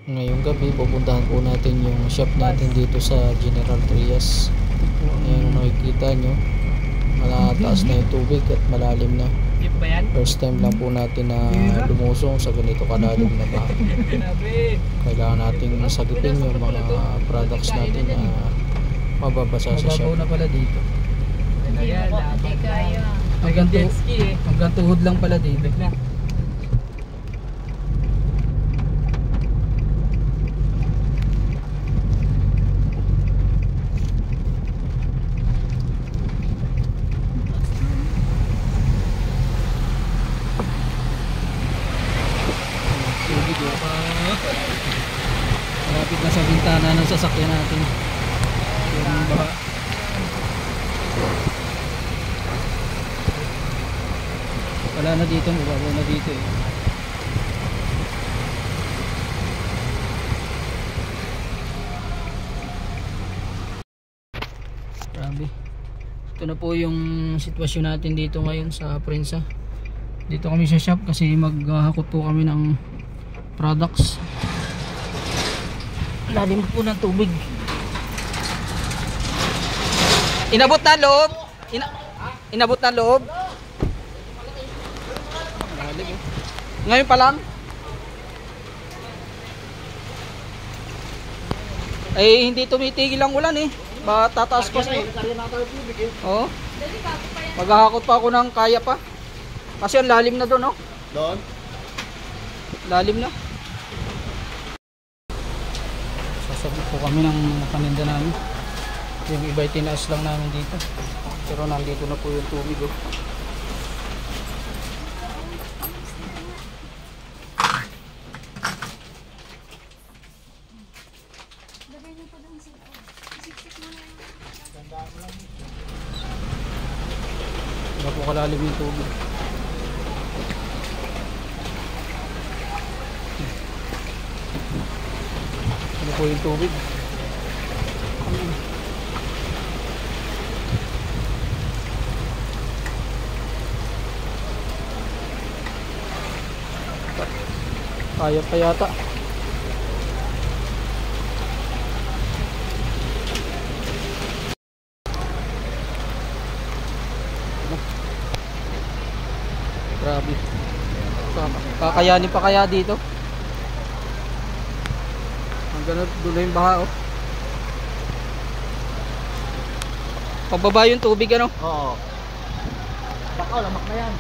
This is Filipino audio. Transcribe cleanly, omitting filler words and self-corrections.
Ngayong gabi pupuntahan po natin yung shop natin dito sa General Trias. Ayan, nakikita nyo, malataas na yung tubig at malalim na. First time lang po natin na lumusong sa ganito kalalim na baha. Kailangan nating sagipin yung mga products natin na mababasa sa shop. Mababaw na pala dito. Hanggang tuhod lang pala dito. Malapit na sa bintana ng sasakyan natin yung baha. Wala na dito, mababaw na dito eh. Grabe. Ito na po yung sitwasyon natin dito ngayon sa Prinsa. Dito kami sa shop kasi maghahakot po kami ng products. Lalim po ng tubig. Inabot na loob. Inabot na loob. Ngayon pa lang. Ay hindi tumitigil ang ulan eh. Ba tataas pa siya. Oo. Maghahakot pa ako ng kaya pa. Kasi ang lalim na doon, oh. Doon? Lalim na. Sasabit po kami ng paninda namin. Yung iba tinaas lang namin dito. Pero nandito na po yung tubig, oh. Wala po kalalim yung tubig. Ano po yung tubig? Kaya pa yata. Grabe. Kakayanin pa kaya dito? Hanggang dulo yung baha, oh. Pababa yung tubig, ano? Oo. Baka lamak na yan.